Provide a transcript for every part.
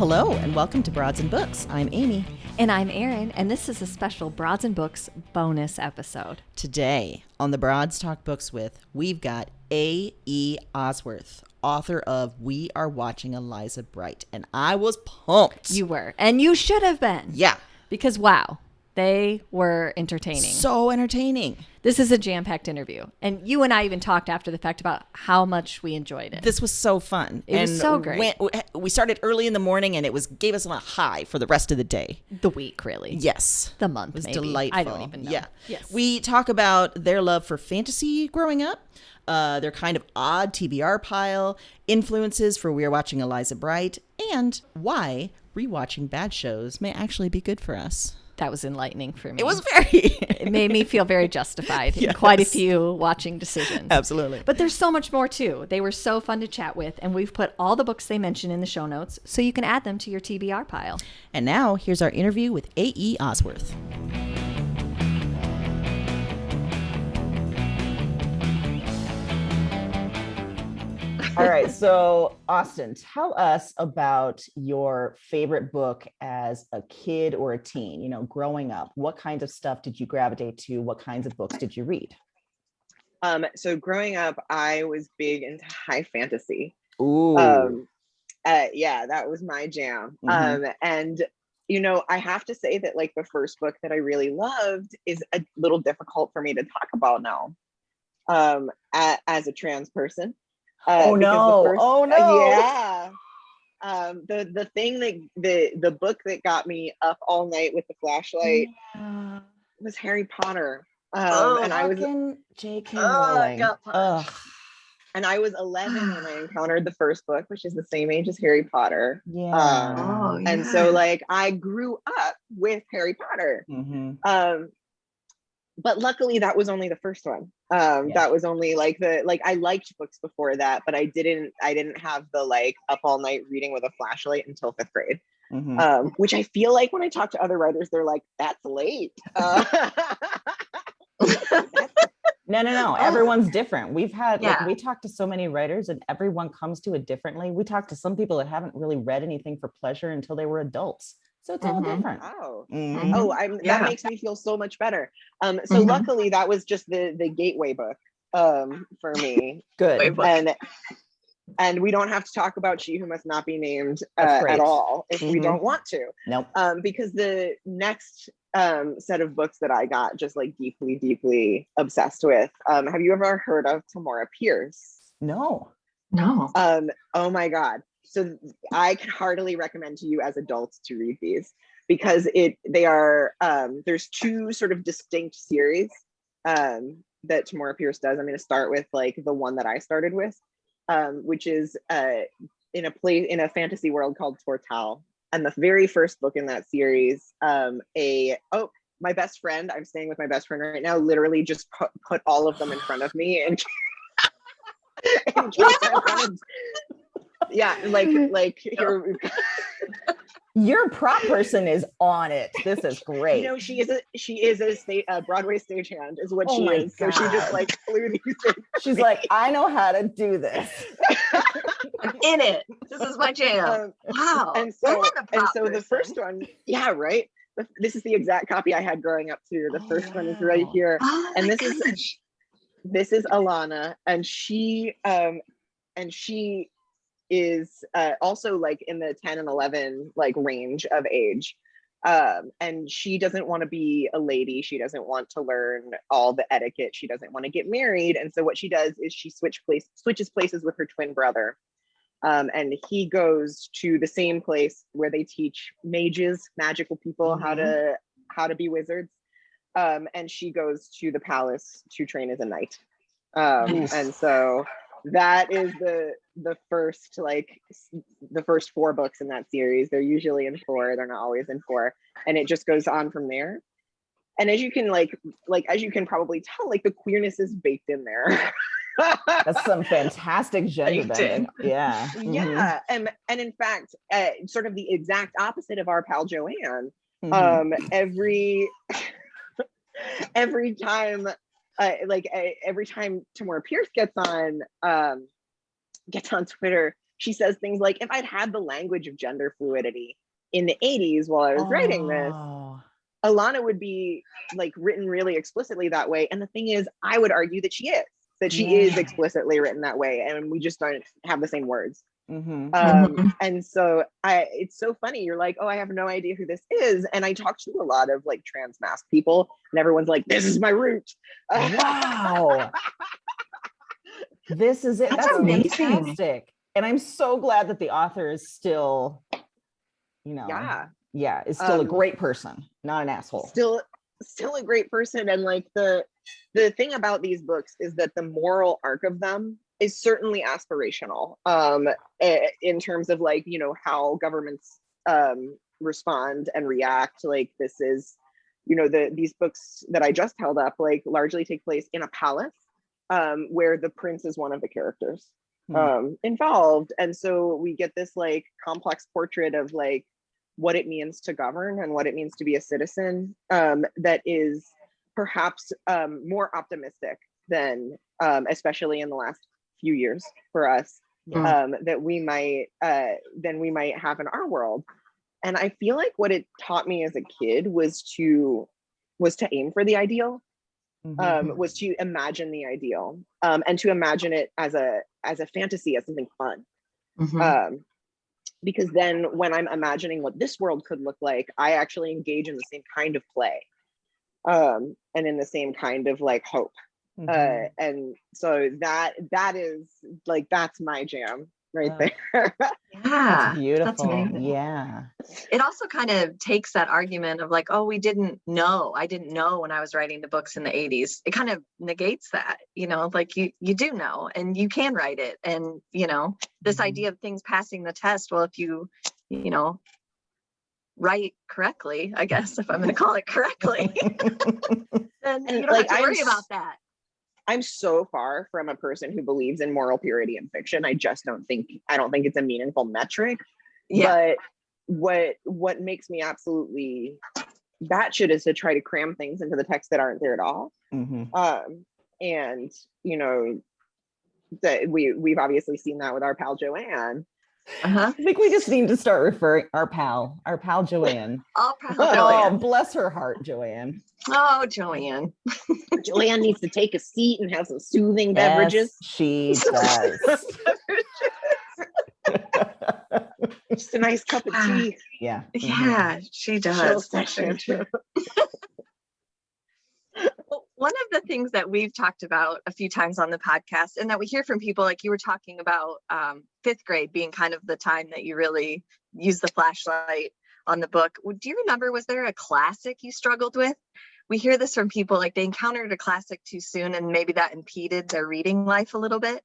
Hello, and welcome to Broads and Books. I'm Amy. And I'm Erin, and this is a special Broads and Books bonus episode. Today on the Broads Talk Books With, we've got A.E. Osworth, author of We Are Watching Eliza Bright, and I was pumped. You were, and you should have been. Yeah. Because, wow, they were entertaining. So entertaining. This is a jam-packed interview, and you and I even talked after the fact about how much we enjoyed it. This was so fun. It was so great. We started early in the morning, and it gave us a high for the rest of the day. The week, really. Yes. The month, it was maybe. Delightful. I don't even know. Yeah. Yes. We talk about their love for fantasy growing up, their kind of odd TBR pile, influences for We Are Watching Eliza Bright, and why rewatching bad shows may actually be good for us. That was enlightening for me. It was very... It made me feel very justified in Yes. quite a few watching decisions. Absolutely. But there's so much more, too. They were so fun to chat with, and we've put all the books they mention in the show notes, so you can add them to your TBR pile. And now, here's our interview with A.E. Osworth. All right, so Austin, tell us about your favorite book as a kid or a teen, you know, growing up. What kinds of stuff did you gravitate to? What kinds of books did you read? So growing up, I was big into high fantasy. Ooh. Yeah, that was my jam. And you know, I have to say that like the first book that I really loved is a little difficult for me to talk about now, as a trans person. Oh no! Yeah. The thing that the book that got me up all night with the flashlight was Harry Potter. And I was J.K. Rowling. And I was 11 when I encountered the first book, which is the same age as Harry Potter. Yeah. And so like I grew up with Harry Potter. But luckily that was only the first one. That was only like I liked books before that, but I didn't have the like up all night reading with a flashlight until 5th grade. Which I feel like when I talk to other writers, they're like, that's late. No. Everyone's different. We've had, we talk to so many writers and everyone comes to it differently. We talk to some people that haven't really read anything for pleasure until they were adults. So it's all different. That makes me feel so much better. So luckily that was just the gateway book for me. Good. And we don't have to talk about She Who Must Not Be Named at all if we don't want to. Nope. Because the next set of books that I got just like deeply obsessed with. Have you ever heard of Tamora Pierce? No. Oh my God. So I can heartily recommend to you as adults to read these because they are there's two sort of distinct series that Tamora Pierce does. I'm going to start with like the one that I started with, which is in a fantasy world called Tortal. And the very first book in that series, my best friend, I'm staying with my best friend right now, literally just put all of them in front of me and yeah, like here. Your prop person is on it. This is great. You know, she is a Broadway stagehand is what she is. God. So she just like flew these things. She's like, I know how to do this. I'm in it. This is my jam. Wow. And so the first one, yeah, right. This is the exact copy I had growing up too. The first one is right here, and this is Alana, and she is also like in the 10 and 11 like range of age, and she doesn't want to be a lady. She doesn't want to learn all the etiquette. She doesn't want to get married, and so what she does is she switches places with her twin brother, and he goes to the same place where they teach magical people how to be wizards, and she goes to the palace to train as a knight. And so that is the first 4 books in that series. They're usually in 4. They're not always in 4, and it just goes on from there. And as you can as you can probably tell, like the queerness is baked in there. That's some fantastic gender bending. Yeah. Yeah. And in fact, sort of the exact opposite of our pal Joanne. Every time every time Tamora Pierce gets on Twitter, she says things like, if I'd had the language of gender fluidity in the 80s while I was writing this, Oh. Alana would be like written really explicitly that way. And the thing is, I would argue that she is explicitly written that way, and we just don't have the same words. And so it's so funny. You're like, oh, I have no idea who this is. And I talk to a lot of like trans masc people, and everyone's like, this is my root. Wow. This is it. That's amazing. fantastic. And I'm so glad that the author is still, is still a great person, not an asshole. Still a great person. And like the thing about these books is that the moral arc of them is certainly aspirational, in terms of like, how governments respond and react. Like this is, these books that I just held up like largely take place in a palace, where the prince is one of the characters involved. And so we get this like complex portrait of like what it means to govern and what it means to be a citizen, that is perhaps more optimistic than, especially in the last few years for us, that we might than we might have in our world. And I feel like what it taught me as a kid was to aim for the ideal, was to imagine the ideal, and to imagine it as a fantasy, as something fun. Because then when I'm imagining what this world could look like, I actually engage in the same kind of play, and in the same kind of like hope. And so that is like, that's my jam right there. Yeah, That's beautiful. That's amazing. Yeah. It also kind of takes that argument of like, oh, I didn't know when I was writing the books in the 80s. It kind of negates that, like you do know, and you can write it. And, this idea of things passing the test. Well, if you write correctly, I guess, if I'm going to call it correctly, then you don't have to worry about that. I'm so far from a person who believes in moral purity in fiction. I don't think it's a meaningful metric. Yeah. But what makes me absolutely batshit is to try to cram things into the text that aren't there at all. And that we've obviously seen that with our pal Joanne. I think we just need to start referring our pal Joanne. Joanne. Bless her heart, Joanne. Oh, Joanne. Joanne needs to take a seat and have some soothing beverages. She does. Just a nice cup of tea. Yeah. Yeah, she does. Well, one of the things that we've talked about a few times on the podcast, and that we hear from people, like you were talking about, fifth grade being kind of the time that you really use the flashlight on the book. Do you remember, was there a classic you struggled with? We hear this from people, like they encountered a classic too soon and maybe that impeded their reading life a little bit.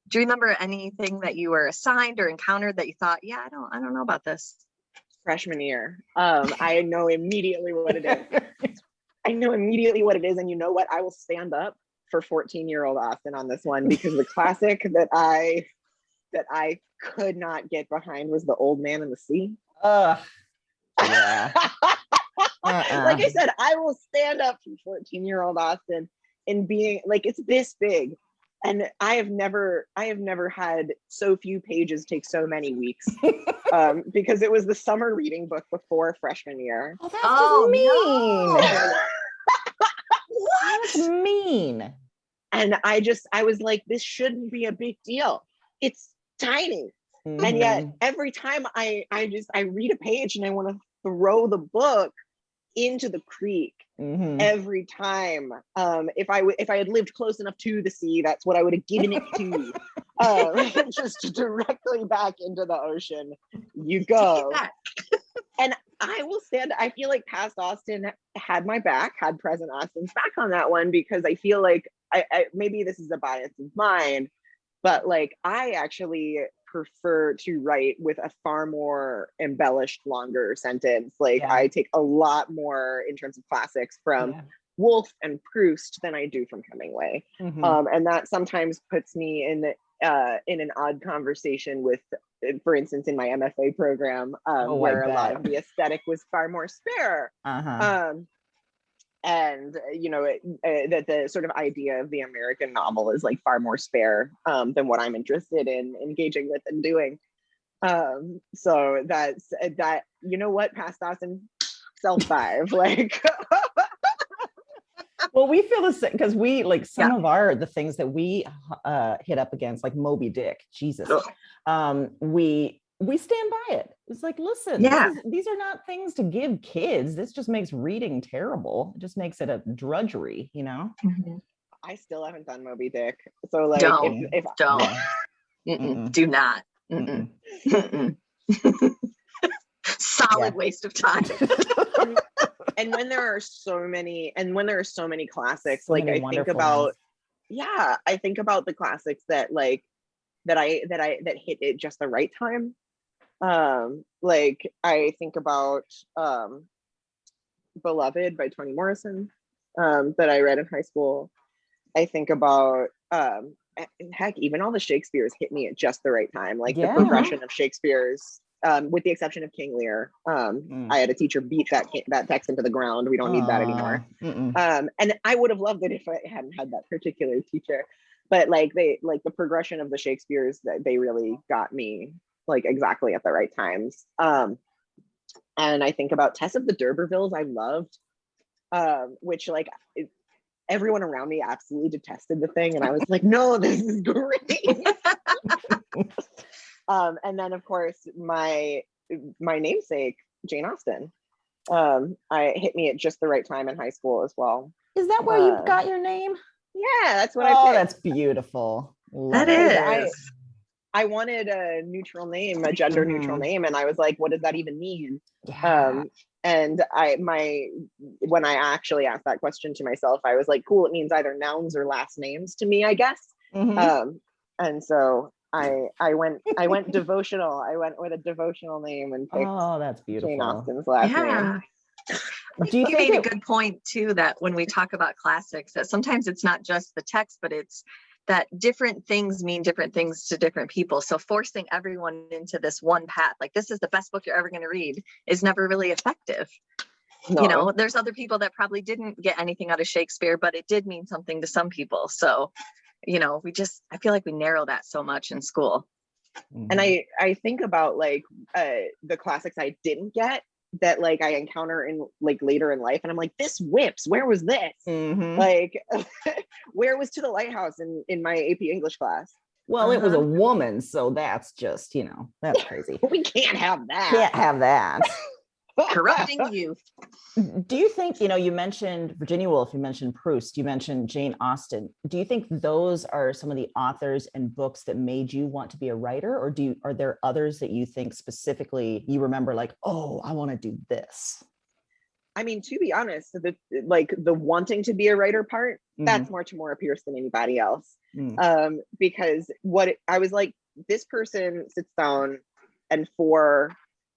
Do you remember anything that you were assigned or encountered that you thought, yeah, I don't know about this? Freshman year. I know immediately what it is. And you know what? I will stand up for 14-year-old Austin on this one, because the classic that I could not get behind was The Old Man and the Sea. Yeah. Like I said, I will stand up for 14-year-old Austin and being like, it's this big. And I have never had so few pages take so many weeks, because it was the summer reading book before freshman year. Oh, that's mean. No. What? That's mean. And I was like, this shouldn't be a big deal. It's tiny. And yet every time I read a page and I want to throw the book into the creek, every time. If I had lived close enough to the sea, that's what I would have given it to. Just directly back into the ocean you go. And I feel like past Austin had my back, had present Austin's back on that one, because I feel like I maybe this is a bias of mine, but like I actually prefer to write with a far more embellished, longer sentence. Like I take a lot more in terms of classics from Woolf and Proust than I do from Hemingway. And that sometimes puts me in an odd conversation with, for instance, in my MFA program, where a lot of the aesthetic was far more spare. and that the sort of idea of the American novel is like far more spare than what I'm interested in engaging with and doing. So that's that. You know what, past Dawson, self 5, like. Well, we feel the same because we like some of the things that we hit up against, like Moby Dick, Jesus. We stand by it. It's like, listen, these are not things to give kids. This just makes reading terrible. It just makes it a drudgery, you know? I still haven't done Moby Dick. So like, if do not. Solid waste of time. And when there are so many classics, so like I think about the classics that like that hit it just the right time. Like I think about Beloved by Toni Morrison, that I read in high school. I think about heck, even all the Shakespeare's hit me at just the right time. Like the progression of Shakespeare's, with the exception of King Lear. I had a teacher beat that text into the ground. We don't need that anymore. And I would have loved it if I hadn't had that particular teacher. But like the progression of the Shakespeare's, that they really got me like exactly at the right times. And I think about Tess of the D'Urbervilles, I loved, which like everyone around me absolutely detested the thing, and I was like, no, this is great. And then of course my namesake, Jane Austen, I hit me at just the right time in high school as well. Is that where you got your name? Yeah, that's what I picked. That's beautiful. That is. I wanted a neutral name, a gender neutral name, and I was like, what does that even mean? And when I actually asked that question to myself, I was like, cool, it means either nouns or last names to me, I guess. And so I went devotional. I went with a devotional name and picked that's beautiful. Jane Austen's last name. Do you think made a good point too, that when we talk about classics, that sometimes it's not just the text, but it's that different things mean different things to different people. So forcing everyone into this one path, like this is the best book you're ever going to read, is never really effective. No. You know, there's other people that probably didn't get anything out of Shakespeare, but it did mean something to some people. So, you know, I feel like we narrow that so much in school. And I think about like the classics I didn't get that like I encounter in like later in life, and I'm like, this whips, where was this? Like where was To the Lighthouse in my AP English class? Well, it was a woman, so that's just, you know, that's crazy. We can't have that. Can't have that. Corrupting youth. Do you think, you know, you mentioned Virginia Woolf, you mentioned Proust, you mentioned Jane Austen. Do you think those are some of the authors and books that made you want to be a writer? Or are there others that you think specifically you remember like, oh, I want to do this? I mean, to be honest, the wanting to be a writer part, that's much more Pierce than anybody else. Because I was like, this person sits down and for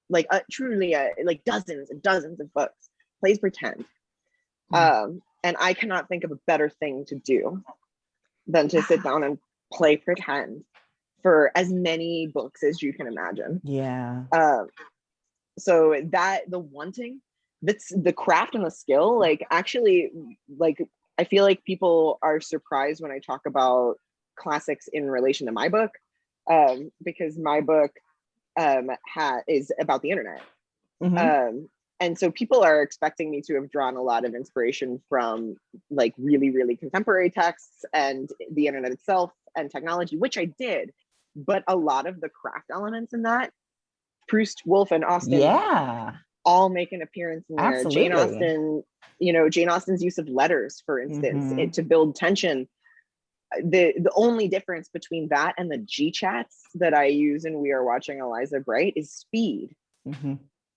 like truly like dozens and dozens of books, plays pretend. And I cannot think of a better thing to do than to sit down and play pretend for as many books as you can imagine. So that the wanting, that's the craft and the skill, like actually, like I feel like people are surprised when I talk about classics in relation to my book, because my book is about the internet. And so people are expecting me to have drawn a lot of inspiration from like really, really contemporary texts and the internet itself and technology, which I did. But a lot of the craft elements in that, Proust, Woolf, and Austen, all make an appearance in there. Absolutely. Jane Austen, you know, Jane Austen's use of letters, for instance, to build tension. The only difference between that and the G chats that I use in We Are Watching Eliza Bright is speed.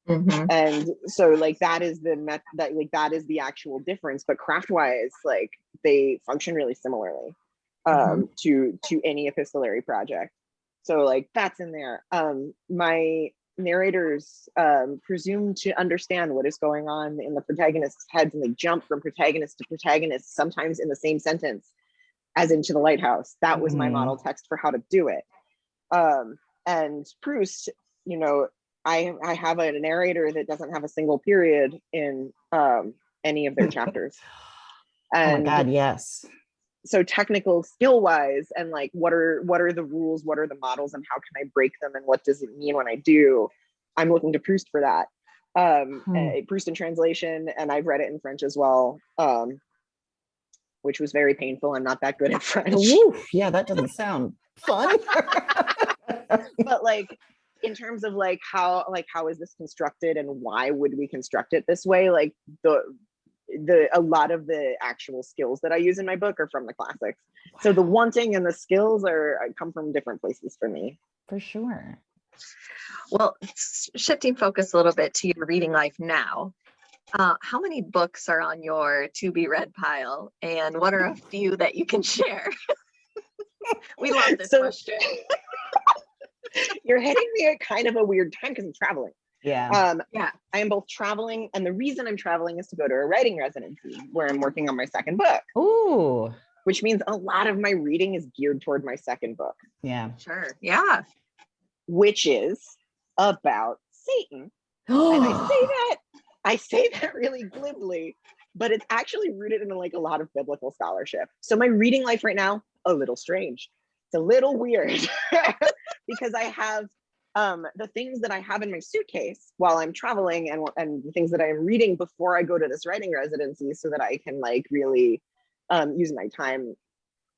And so like that is that is the actual difference, but craft wise, like they function really similarly to any epistolary project. So like that's in there. My narrators presume to understand what is going on in the protagonist's heads, and they jump from protagonist to protagonist, sometimes in the same sentence, as in To the Lighthouse. That was my model text for how to do it. And Proust, you know, I have a narrator that doesn't have a single period in any of their chapters. Oh my And God, yes. so technical skill wise, and like what are the rules, what are the models, and how can I break them, and what does it mean when I do? I'm looking to Proust for that. Proust in translation, and I've read it in French as well, which was very painful. I'm not that good at French. Oof, yeah, that doesn't sound fun. But like in terms of like how is this constructed and why would we construct it this way, like a lot of the actual skills that I use in my book are from the classics. Wow. So the wanting and the skills come from different places for me. For sure. Well, shifting focus a little bit to your reading life now, how many books are on your to be read pile, and what are a few that you can share? We love this question. You're hitting me at kind of a weird time because I'm traveling. Yeah. I am both traveling, and the reason I'm traveling is to go to a writing residency where I'm working on my second book. Ooh. Which means a lot of my reading is geared toward my second book. Yeah. Sure. Yeah. Which is about Satan. And I say that really glibly, but it's actually rooted in like a lot of biblical scholarship. So my reading life right now, a little strange. It's a little weird because I have the things that I have in my suitcase while I'm traveling, and the things that I'm reading before I go to this writing residency, so that I can like really use my time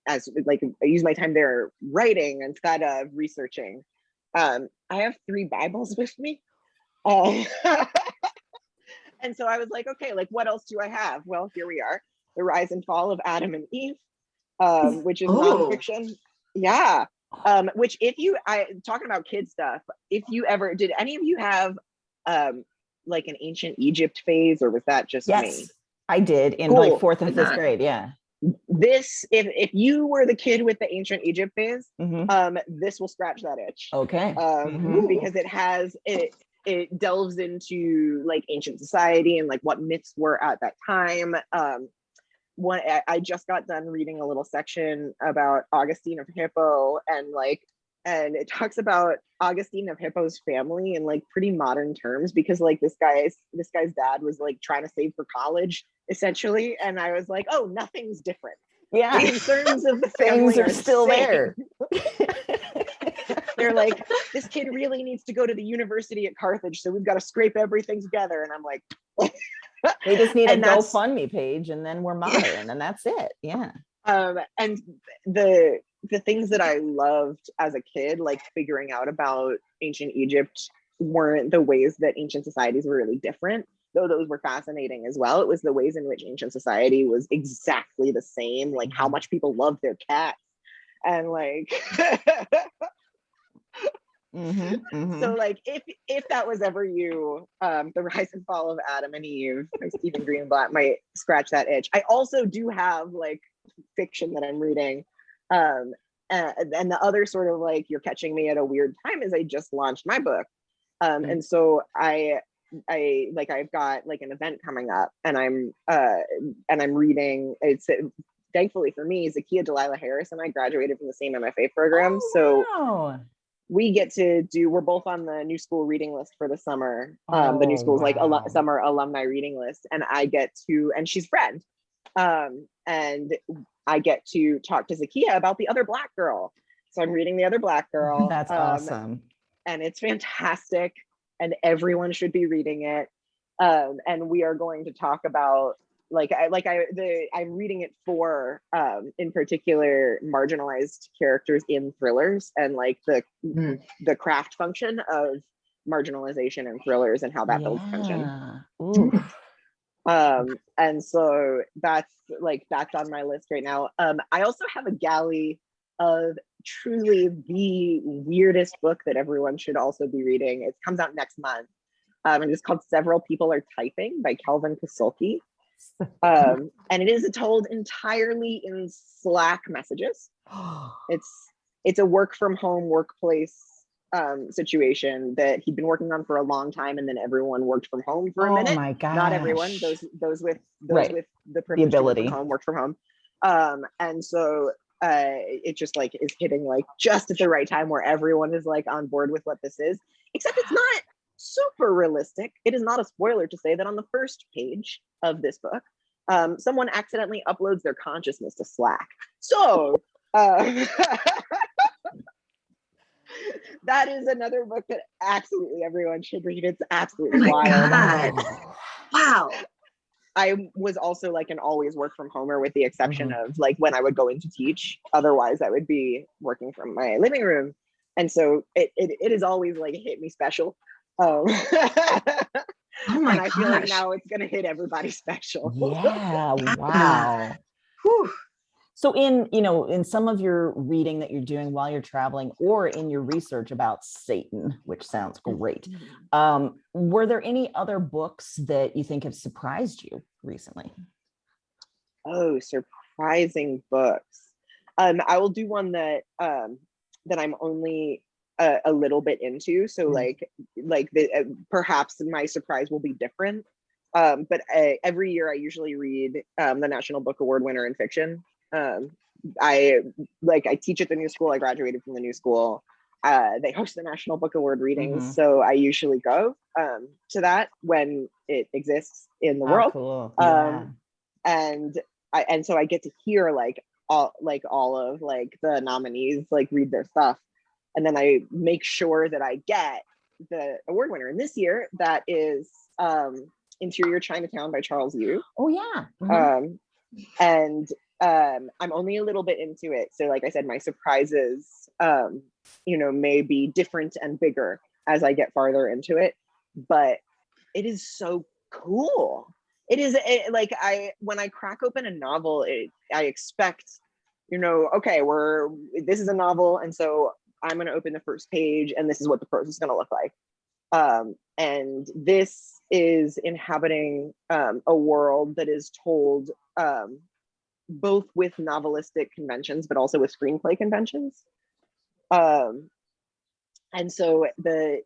there writing instead of researching. I have 3 Bibles with me. And so I was like, okay, like what else do I have? Well, here we are. The Rise and Fall of Adam and Eve, which is nonfiction. Yeah. Which talking about kid stuff, did any of you have like an ancient Egypt phase, or was that just me? I did in like 4th and 5th grade. Yeah. This, if you were the kid with the ancient Egypt phase, this will scratch that itch. Okay. Because it delves into like ancient society and like what myths were at that time. I just got done reading a little section about Augustine of Hippo, and it talks about Augustine of Hippo's family in like pretty modern terms, because like this guy's dad was like trying to save for college essentially, and I was like, oh, nothing's different. Yeah, the concerns of the family things are still there. They're like, this kid really needs to go to the university at Carthage, so we've got to scrape everything together. And I'm like, they just need a GoFundMe page, and then we're modern, and that's it. Yeah. And the things that I loved as a kid, like figuring out about ancient Egypt, weren't the ways that ancient societies were really different, though those were fascinating as well. It was the ways in which ancient society was exactly the same, like how much people loved their cats, and like so like if that was ever you, The Rise and Fall of Adam and Eve by Stephen Greenblatt might scratch that itch. I also do have like fiction that I'm reading, and the other sort of like you're catching me at a weird time is I just launched my book, and so I've got like an event coming up, and I'm reading. It's thankfully for me, Zakiya Delilah Harris and I graduated from the same MFA program, so we get to we're both on the New School reading list for the summer. The New School's like summer alumni reading list, and I get to, and she's friend, and I get to talk to Zakiya about The Other Black Girl. So I'm reading The Other Black Girl. That's awesome. And it's fantastic, and everyone should be reading it. And we are going to talk about I'm reading it for in particular marginalized characters in thrillers, and like the craft function of marginalization in thrillers and how that builds tension. And so that's on my list right now. I also have a galley of truly the weirdest book that everyone should also be reading. It comes out next month, and it's called Several People Are Typing by Kelvin Pasulki. And it is told entirely in Slack messages. It's a work from home workplace situation that he'd been working on for a long time, and then everyone worked from home for a minute. Oh my god! Not everyone; those with the privilege to work from home worked from home. And so it just like is hitting like just at the right time where everyone is like on board with what this is. Except it's not super realistic. It is not a spoiler to say that on the first page of this book, someone accidentally uploads their consciousness to Slack. So that is another book that absolutely everyone should read. It's absolutely wild. God. Wow. I was also like an always work from homer, with the exception of like when I would go in to teach. Otherwise, I would be working from my living room. And so it is always like hit me special. Oh my and I feel like gosh. now it's going to hit everybody special. Yeah. Wow. Whew. So in some of your reading that you're doing while you're traveling, or in your research about Satan, which sounds great, were there any other books that you think have surprised you recently? Oh, surprising books. I will do one that that I'm only a little bit into. So perhaps my surprise will be different. But every year I usually read the National Book Award winner in fiction. I teach at the new school. I graduated from the new school. They host the National Book Award readings, so I usually go to that when it exists in the world. Cool. Yeah. And so I get to hear all of the nominees read their stuff, and then I make sure that I get the award winner. And this year that is Interior Chinatown by Charles Yu. Oh yeah. And I'm only a little bit into it, so like I said, my surprises may be different and bigger as I get farther into it, but it is so cool. It is when I crack open a novel, I expect okay, this is a novel, and so I'm going to open the first page and this is what the prose is going to look like, and this is inhabiting a world that is told both with novelistic conventions, but also with screenplay conventions. And so the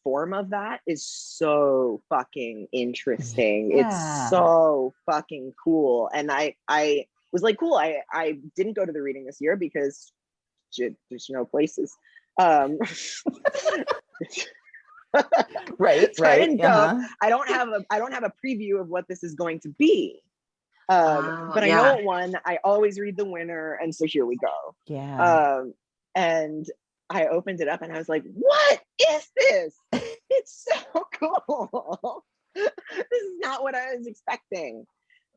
form of that is so fucking interesting. Yeah. It's so fucking cool. And I was like, cool. I didn't go to the reading this year because there's no places. Right. So I didn't go. I don't have a preview of what this is going to be. But I know it won. I always read the winner, and so here we go. Yeah. And I opened it up and I was like, what is this? It's so cool. This is not what I was expecting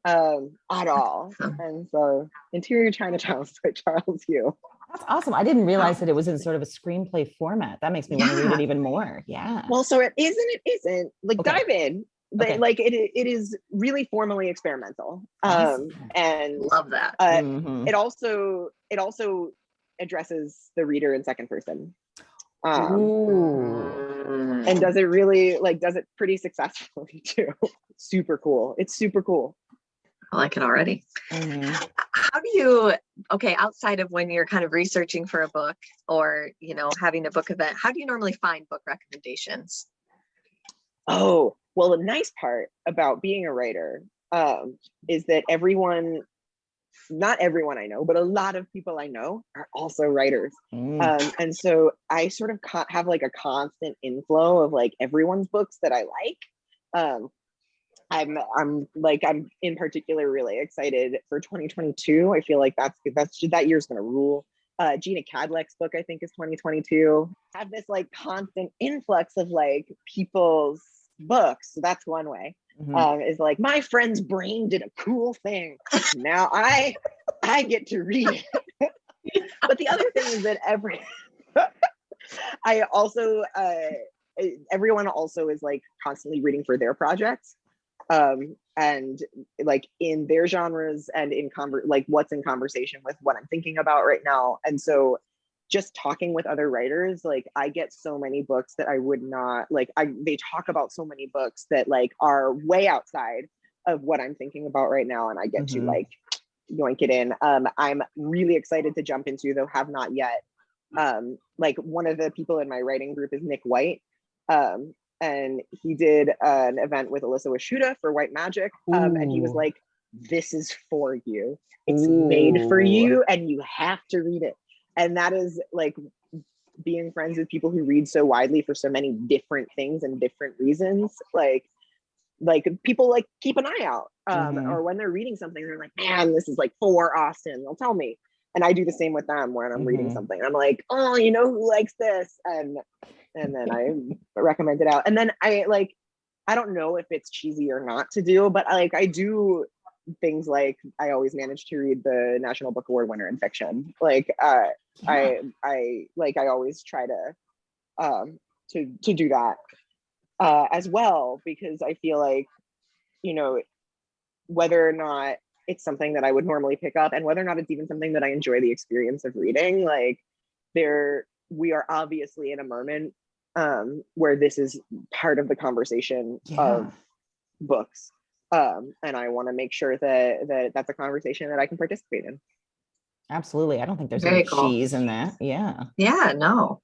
at all. And so Interior Chinatown by Charles Yu. That's awesome. I didn't realize that it was in sort of a screenplay format. That makes me want to read it even more. Yeah. Well, so it isn't. Dive in. Okay. It is really formally experimental. Awesome. And love that. It also addresses the reader in second person. And does it really does it pretty successfully too. Super cool. It's super cool. I like it already. How do you, outside of when you're kind of researching for a book or, having a book event, how do you normally find book recommendations? Oh, well, the nice part about being a writer is that not everyone I know, but a lot of people I know are also writers. And so I sort of have a constant inflow of everyone's books that I like. I'm in particular really excited for 2022. I feel like that year's gonna rule. Gina Cadleck's book, I think, is 2022. I have this constant influx of people's books. So that's one way. Is my friend's brain did a cool thing. Now I get to read it. But the other thing is that everyone also is constantly reading for their projects. And in their genres and in what's in conversation with what I'm thinking about right now. And so just talking with other writers, I get so many books that I would not they talk about so many books that are way outside of what I'm thinking about right now, and I get to yoink it in. I'm really excited to jump into, though have not yet. One of the people in my writing group is Nick White, and he did an event with Alyssa Washuta for White Magic, and he was like, "This is for you. It's made for you, and you have to read it." And that is being friends with people who read so widely for so many different things and different reasons. Like people like keep an eye out, or when they're reading something, they're like, man, this is like for Austin. They'll tell me, and I do the same with them when I'm reading something. I'm like, oh, you know who likes this, and then I recommend it out. And then I don't know if it's cheesy or not to do, but I do things like I always manage to read the National Book Award winner in fiction. I always try to do that as well, because I feel like, you know, whether or not it's something that I would normally pick up, and whether or not it's even something that I enjoy the experience of reading, like we are obviously in a moment where this is part of the conversation of books. And I want to make sure that that's a conversation that I can participate in. Absolutely. I don't think there's Very any cool. cheese in that. Yeah. Yeah, no.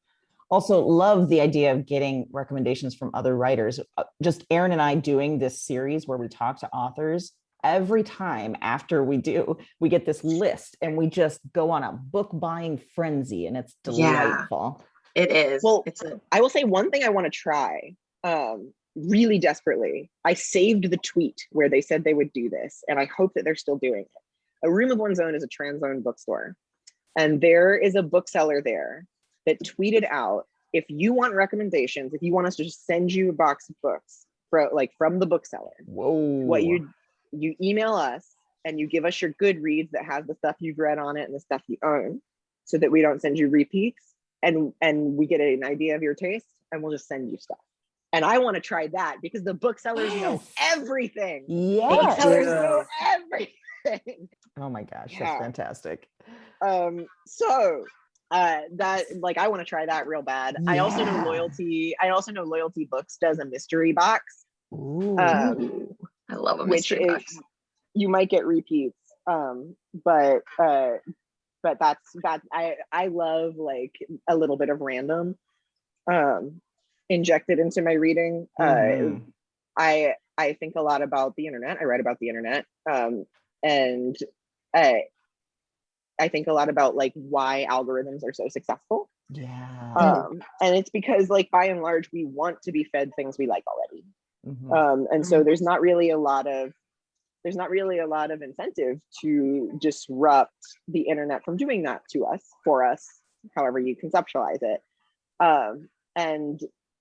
Also love the idea of getting recommendations from other writers. Just Erin and I doing this series where we talk to authors. Every time after we get this list and we just go on a book buying frenzy, and it's delightful. It is. Well, I will say one thing I want to try really desperately. I saved the tweet where they said they would do this, and I hope that they're still doing it. A Room of One's Own is a trans-owned bookstore, and there is a bookseller there that tweeted out, if you want recommendations, if you want us to just send you a box of books from the bookseller, what you email us and you give us your Goodreads that has the stuff you've read on it and the stuff you own, so that we don't send you repeats, and we get an idea of your taste, and we'll just send you stuff. And I want to try that, because the booksellers know everything. Yes. Booksellers know everything. Oh my gosh, that's fantastic. So that, like, I want to try that real bad. I also know Loyalty Books does a mystery box. Ooh. I love a mystery box. You might get repeats, but I love like a little bit of random injected into my reading. I think a lot about the internet. I write about the internet, and I think a lot about like why algorithms are so successful. And it's because, like, by and large, we want to be fed things we like already. And so there's not really a lot of incentive to disrupt the internet from doing that to us, for us, however you conceptualize it. And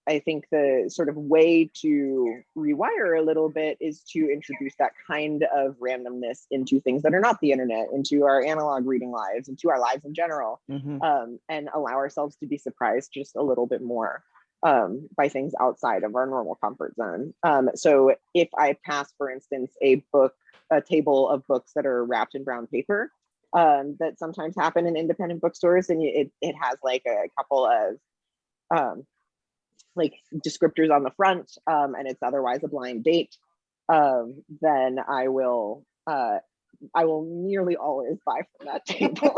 I think the sort of way to rewire a little bit is to introduce that kind of randomness into things that are not the internet, into our analog reading lives, into our lives in general, and allow ourselves to be surprised just a little bit more by things outside of our normal comfort zone. So if I pass, for instance, a table of books that are wrapped in brown paper, that sometimes happen in independent bookstores, and it has like a couple of like descriptors on the front, and it's otherwise a blind date, then I will nearly always buy from that table.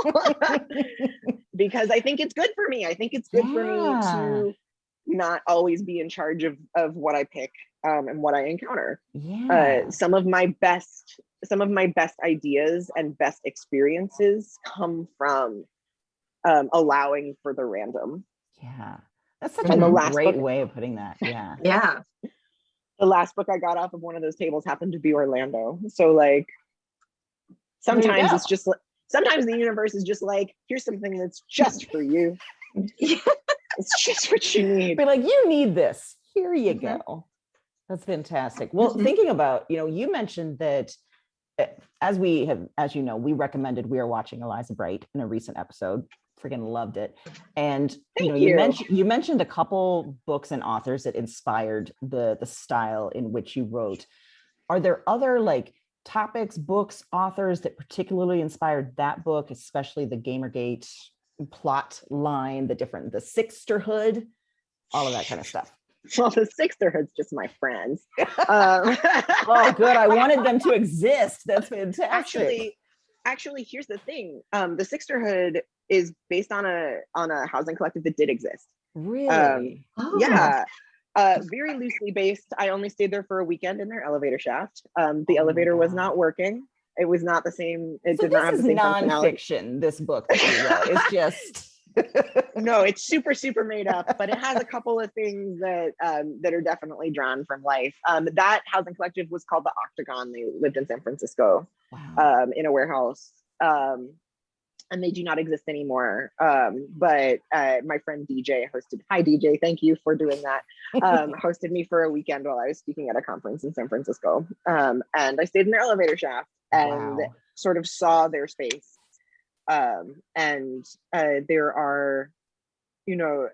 Because I think it's good for me. I think it's good for me to not always be in charge of what I pick and what I encounter. Some of my best ideas and best experiences come from allowing for the random. That's such a great way of putting that. The last book I got off of one of those tables happened to be Orlando. So like sometimes it's just like, sometimes the universe is just like, here's something that's just for you. It's just what you need. Be like, you need this. Here you go. That's fantastic. Well, thinking about, you mentioned that as you know, we recommended We Are Watching Eliza Bright in a recent episode. Freaking loved it. And you mentioned a couple books and authors that inspired the style in which you wrote. Are there other like topics, books, authors that particularly inspired that book, especially the Gamergate plot line, the Sixterhood, all of that kind of stuff? Well, the Sixterhood's just my friends. Oh, good. I wanted them to exist. That's fantastic. Actually, here's the thing. The Sixterhood is based on a housing collective that did exist. Really? Yeah. Very loosely based. I only stayed there for a weekend in their elevator shaft. The elevator was not working. It was not the same. It did not have the same functionality. Nonfiction. This book that you wrote. It's just No, it's super made up, but it has a couple of things that that are definitely drawn from life. That housing collective was called the Octagon. They lived in San Francisco, Wow. in a warehouse. And they do not exist anymore. But my friend DJ hosted, hi DJ, thank you for doing that. Hosted me for a weekend while I was speaking at a conference in San Francisco. And I stayed in their elevator shaft and Wow. sort of saw their space. And there are, you know,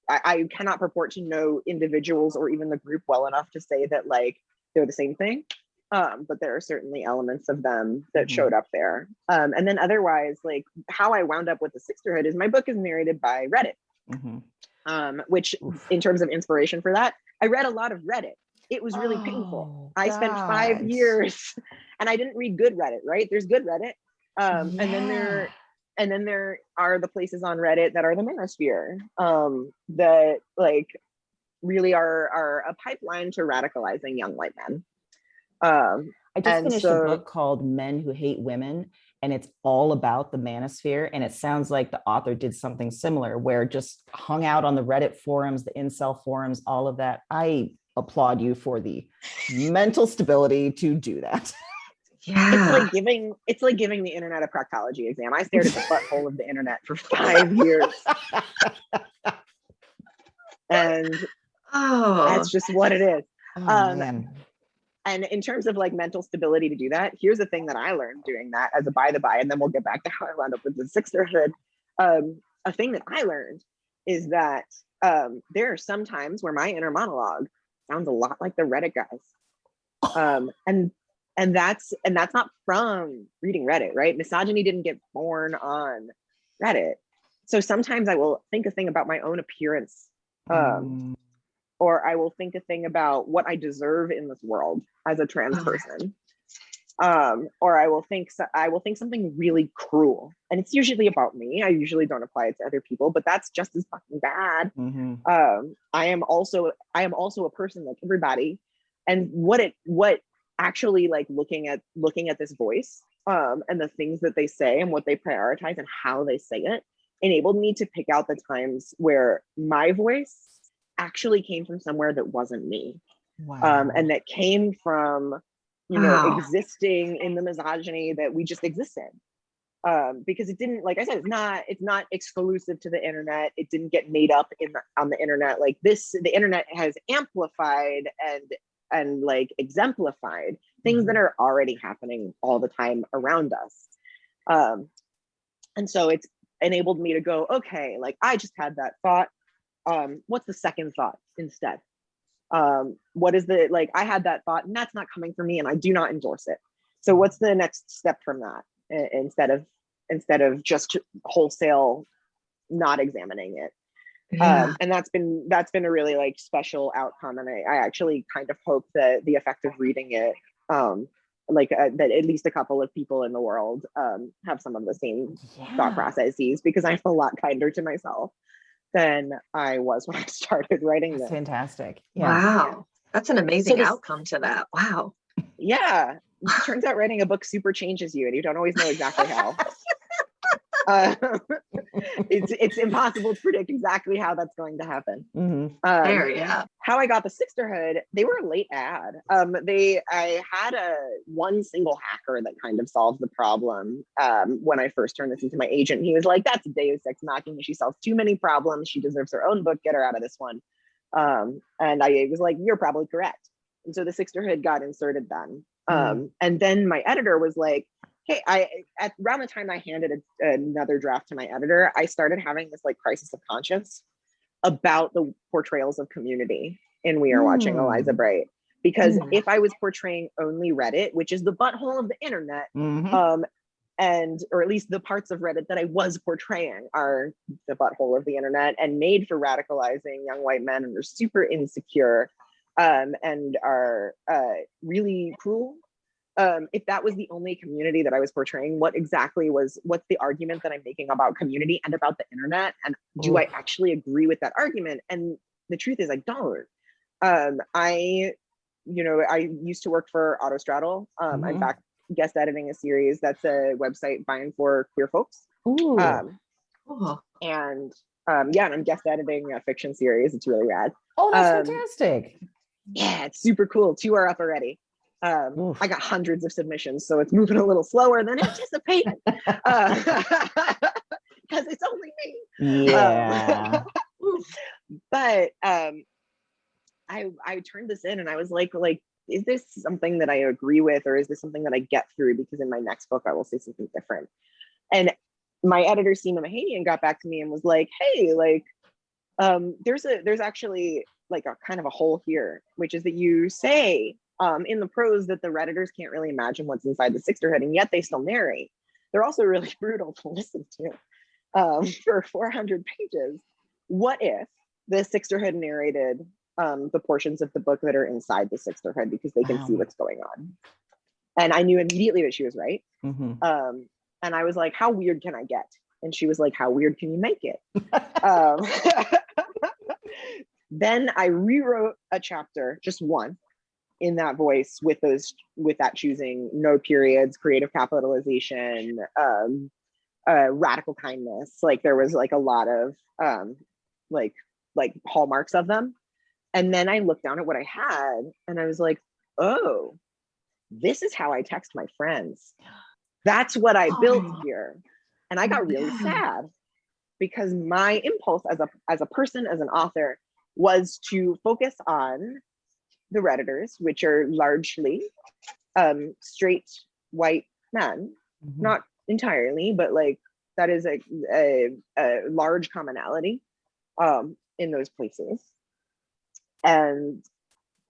I cannot purport to know individuals or even the group well enough to say that like they're the same thing. But there are certainly elements of them that showed up there. And then otherwise, like how I wound up with the Sisterhood is my book is narrated by Reddit, which in terms of inspiration for that, I read a lot of Reddit. It was really painful. I spent 5 years and I didn't read good Reddit, right? There's good Reddit. And then there are the places on Reddit that are the manosphere, that like really are a pipeline to radicalizing young white men. I just finished a book called Men Who Hate Women, and it's all about the manosphere. And it sounds like the author did something similar, where just hung out on the Reddit forums, the incel forums, all of that. I applaud you for the mental stability to do that. Yeah. It's like giving the internet a proctology exam. I stared at the butthole of the internet for 5 years. And that's just what it is. Man. And in terms of like mental stability to do that, here's the thing that I learned doing that as a by the by, and then we'll get back to how I wound up with the Sisterhood. A thing that I learned is that there are some times where my inner monologue sounds a lot like the Reddit guys. And that's not from reading Reddit, right? Misogyny didn't get born on Reddit. So sometimes I will think a thing about my own appearance, or I will think a thing about what I deserve in this world as a trans person. Or I will think something really cruel, and it's usually about me. I usually don't apply it to other people, but that's just as fucking bad. I am also a person like everybody, and what actually like looking at this voice, and the things that they say and what they prioritize and how they say it enabled me to pick out the times where my voice actually came from somewhere that wasn't me. And that came from, you know, existing in the misogyny that we just exist in. Because it didn't, like I said, it's not exclusive to the internet. It didn't get made up on the internet like this. The internet has amplified and like exemplified things that are already happening all the time around us. And so it's enabled me to go, okay, like I just had that thought. What's the second thought instead? What is the, like, I had that thought and that's not coming from me and I do not endorse it. So what's the next step from that, instead of just wholesale not examining it? And that's been a really like special outcome. And I actually kind of hope that the effect of reading it, that at least a couple of people in the world have some of the same thought processes, because I'm a lot kinder to myself than I was when I started writing this. Fantastic. Wow. That's an amazing outcome to that. Wow. Yeah. It turns out writing a book super changes you and you don't always know exactly how. It's impossible to predict exactly how that's going to happen. How I got the Sisterhood, they were a late ad. I had one single hacker that kind of solved the problem when I first turned this into my agent. He was like, that's a Deus Ex Machina. She solves too many problems. She deserves her own book. Get her out of this one. And I was like, you're probably correct. And so the Sisterhood got inserted then. And then my editor was like, hey, around the time I handed another draft to my editor, I started having this like crisis of conscience about the portrayals of community in We Are Watching Eliza Bright. Because if I was portraying only Reddit, which is the butthole of the internet, or at least the parts of Reddit that I was portraying are the butthole of the internet and made for radicalizing young white men and are super insecure, and are really cruel. If that was the only community that I was portraying, what's the argument that I'm making about community and about the internet? And do I actually agree with that argument? And the truth is I don't. I used to work for Autostraddle. I'm back guest editing a series that's a website vying for queer folks. Cool. And and I'm guest editing a fiction series. It's really rad. Oh, that's fantastic. Yeah, it's super cool. 2 are up already. I got hundreds of submissions, so it's moving a little slower than anticipated. Because it's only me. Yeah. But I turned this in and I was like, is this something that I agree with, or is this something that I get through? Because in my next book, I will say something different. And my editor, Seema Mahanian, got back to me and was like, hey, there's actually like a kind of a hole here, which is that you say in the prose that the Redditors can't really imagine what's inside the Sixterhood, and yet they still narrate. They're also really brutal to listen to for 400 pages. What if the Sixterhood narrated the portions of the book that are inside the Sixterhood because they can see what's going on? And I knew immediately that she was right. And I was like, how weird can I get? And she was like, how weird can you make it? Then I rewrote a chapter, just one, in that voice with that choosing, no periods, creative capitalization, radical kindness. Like there was like a lot of like hallmarks of them. And then I looked down at what I had and I was like, oh, this is how I text my friends. That's what I built here. And I got really sad because my impulse as a person, as an author, was to focus on the Redditors, which are largely straight white men, not entirely, but like that is a large commonality in those places. And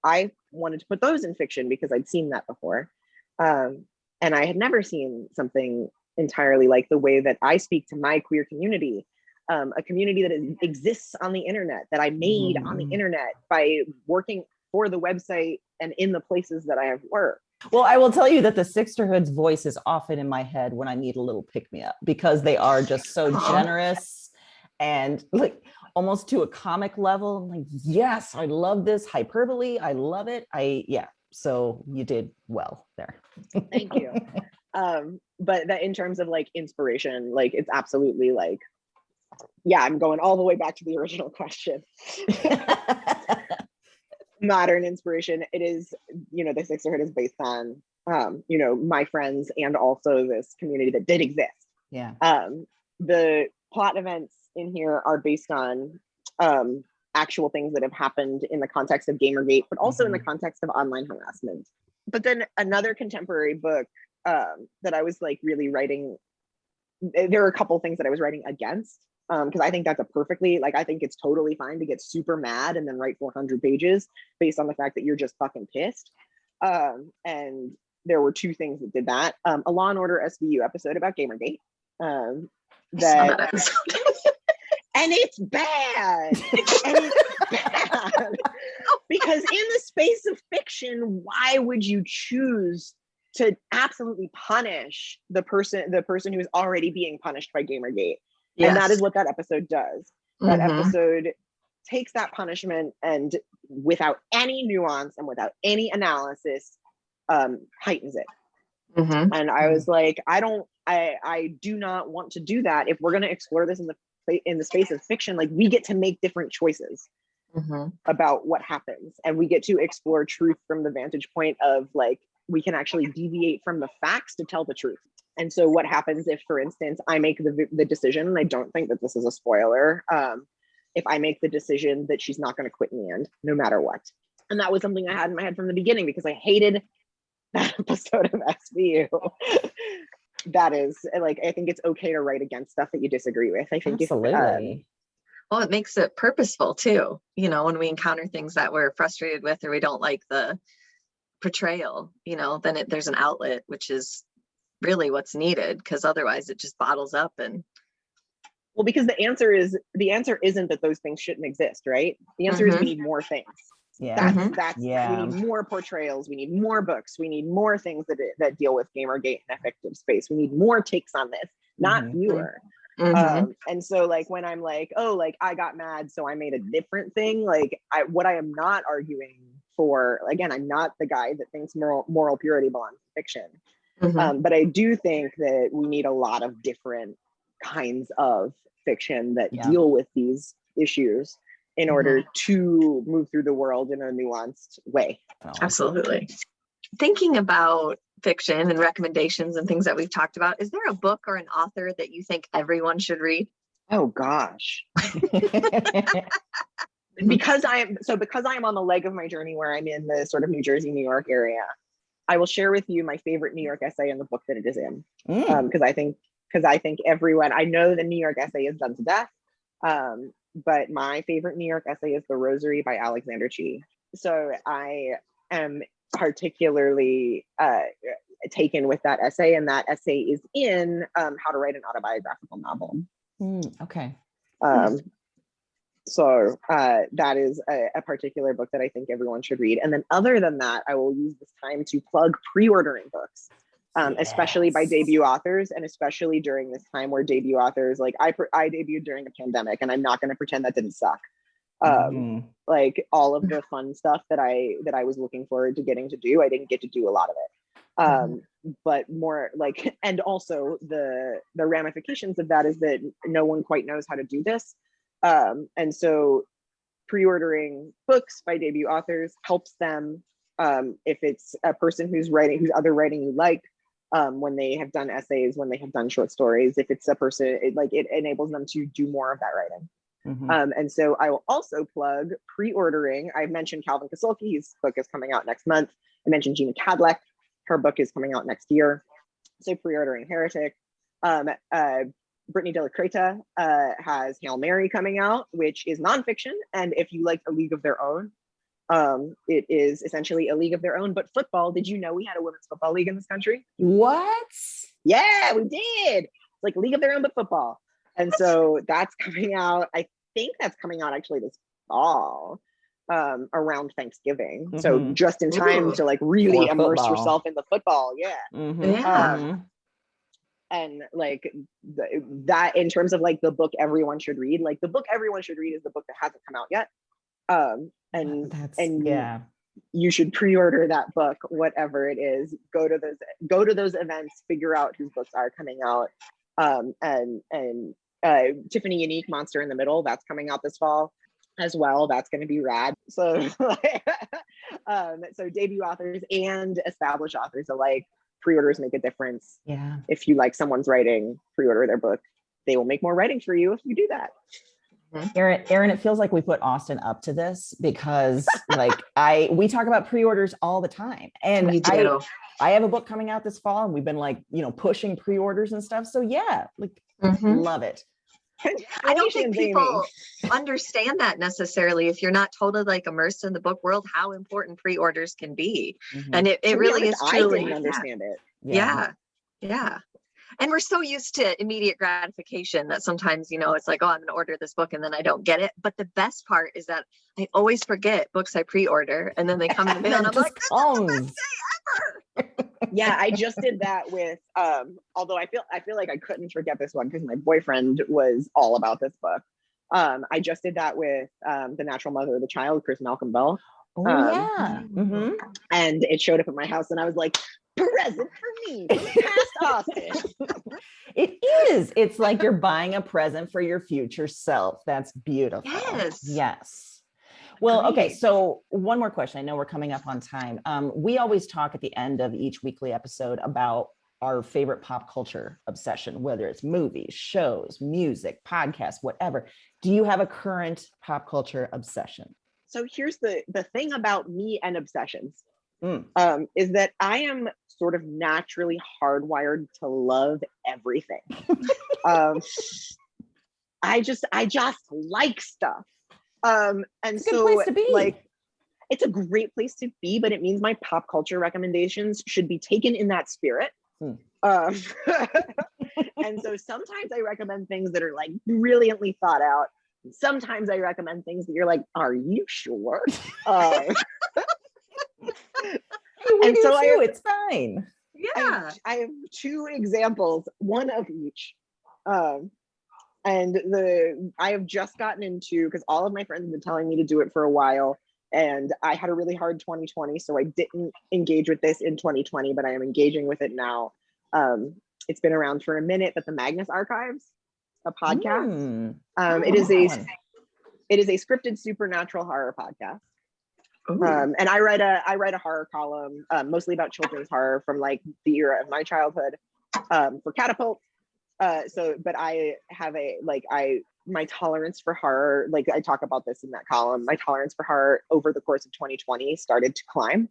I wanted to put those in fiction because I'd seen that before. And I had never seen something entirely like the way that I speak to my queer community, a community that exists on the internet, that I made on the internet by working for the website and in the places that I have worked. Well, I will tell you that the Sixterhood's voice is often in my head when I need a little pick-me-up because they are just so generous and like almost to a comic level. I'm like, yes, I love this hyperbole. I love it. So you did well there. Thank you. But that in terms of like inspiration, like it's absolutely like, yeah, I'm going all the way back to the original question. Modern inspiration. It is, the Sixterhood is based on, my friends and also this community that did exist. Yeah. The plot events in here are based on actual things that have happened in the context of Gamergate, but also in the context of online harassment. But then another contemporary book that I was like really writing, there are a couple things that I was writing against, because I think that's I think it's totally fine to get super mad and then write 400 pages based on the fact that you're just fucking pissed. And there were 2 things that did that. A Law and Order SVU episode about Gamergate. That episode. And it's bad. And it's bad. Because in the space of fiction, why would you choose to absolutely punish the person who is already being punished by Gamergate? Yes. And that is what that episode does. That episode takes that punishment and without any nuance and without any analysis, heightens it. And I was like, I do not want to do that. If we're going to explore this in the space of fiction, like we get to make different choices about what happens, and we get to explore truth from the vantage point of like we can actually deviate from the facts to tell the truth. And so what happens if, for instance, I make the decision, and I don't think that this is a spoiler, if I make the decision that she's not going to quit in the end, no matter what. And that was something I had in my head from the beginning because I hated that episode of SVU. That is like, I think it's okay to write against stuff that you disagree with. I think absolutely. Well, it makes it purposeful too. When we encounter things that we're frustrated with or we don't like the portrayal, then there's an outlet, which is really what's needed, because otherwise it just bottles up. And well, because the answer isn't that those things shouldn't exist, right? The answer is we need more things. Yeah. We need more portrayals, we need more books, we need more things that deal with Gamergate and effective space. We need more takes on this, not fewer. And so like when I'm like, oh, like I got mad so I made a different thing, like what I am not arguing for, again, I'm not the guy that thinks moral purity belongs in fiction. But I do think that we need a lot of different kinds of fiction that Yeah. deal with these issues in order to move through the world in a nuanced way. Oh. Absolutely. Thinking about fiction and recommendations and things that we've talked about, is there a book or an author that you think everyone should read? Oh gosh. Because I am on the leg of my journey where I'm in the sort of New Jersey, New York area, I will share with you my favorite New York essay and the book that it is in. Because I think everyone, I know the New York essay is done to death. But my favorite New York essay is The Rosary by Alexander Chee. So I am particularly taken with that essay, and that essay is in How to Write an Autobiographical Novel. Okay. So that is a particular book that I think everyone should read. And then other than that, I will use this time to plug pre-ordering books, especially by debut authors, and especially during this time where debut authors, like I debuted during a pandemic, and I'm not going to pretend that didn't suck. Like all of the fun stuff that I was looking forward to getting to do, I didn't get to do a lot of it. But more like, and also the ramifications of that is that no one quite knows how to do this. And so pre-ordering books by debut authors helps them, if it's a person whose other writing you like, when they have done essays, when they have done short stories, if it's a person, it enables them to do more of that writing. And so I will also plug pre-ordering. I mentioned Calvin Kasulki's book is coming out next month. I mentioned Gina Cadleck, her book is coming out next year. So pre-ordering Heretic. Brittany De La Creta has Hail Mary coming out, which is nonfiction. And if you like A League of Their Own, it is essentially A League of Their Own, but football. Did you know we had a women's football league in this country? What? Yeah, we did. It's like A League of Their Own, but football. And so that's coming out. I think that's coming out actually this fall, around Thanksgiving. So just in time to like really immerse yourself in the football. Yeah. And like that in terms of like the book everyone should read, like the book everyone should read is the book that hasn't come out yet. And you should pre-order that book, whatever it is. Go to those events, figure out whose books are coming out. And Tiffany Unique, Monster in the Middle, that's coming out this fall as well. That's going to be rad. So so debut authors and established authors alike, pre-orders make a difference. Yeah. If you like someone's writing, pre-order their book. They will make more writing for you if you do that. Erin, it feels like we put Austin up to this because like we talk about pre-orders all the time. And we do. I have a book coming out this fall and we've been like, pushing pre-orders and stuff. So yeah, like love it. I don't think people understand that necessarily if you're not totally like immersed in the book world, how important pre-orders can be. And it really is truly. I didn't understand it. Yeah. And we're so used to immediate gratification that sometimes, it's like, oh, I'm going to order this book and then I don't get it. But the best part is that I always forget books I pre-order and then they come in the mail and I'm like, this is the best day ever. Yeah, I just did that with, although I feel like I couldn't forget this one because my boyfriend was all about this book. I just did that with The Natural Mother of the Child, Chris Malcolm Bell. And it showed up at my house and I was like, present for me, past Austin. It is. It's like you're buying a present for your future self. That's beautiful. Yes. Well, okay. So one more question. I know we're coming up on time. We always talk at the end of each weekly episode about our favorite pop culture obsession, whether it's movies, shows, music, podcasts, whatever. Do you have a current pop culture obsession? So here's the thing about me and obsessions. Is that I am sort of naturally hardwired to love everything. I just like stuff. And it's a good place to be. Like, it's a great place to be, but it means my pop culture recommendations should be taken in that spirit. And so sometimes I recommend things that are like brilliantly thought out. Sometimes I recommend things that you're like, are you sure? And so it's fine. Yeah. I have two examples, one of each. And I have just gotten into, because all of my friends have been telling me to do it for a while, and I had a really hard 2020, so I didn't engage with this in 2020, but I am engaging with it now. It's been around for a minute, but the Magnus Archives. a podcast. What is that one? It is a scripted supernatural horror podcast. And I write a horror column, mostly about children's horror from like the era of my childhood, for Catapult. But I have my tolerance for horror, like I talk about this in that column, my tolerance for horror over the course of 2020 started to climb.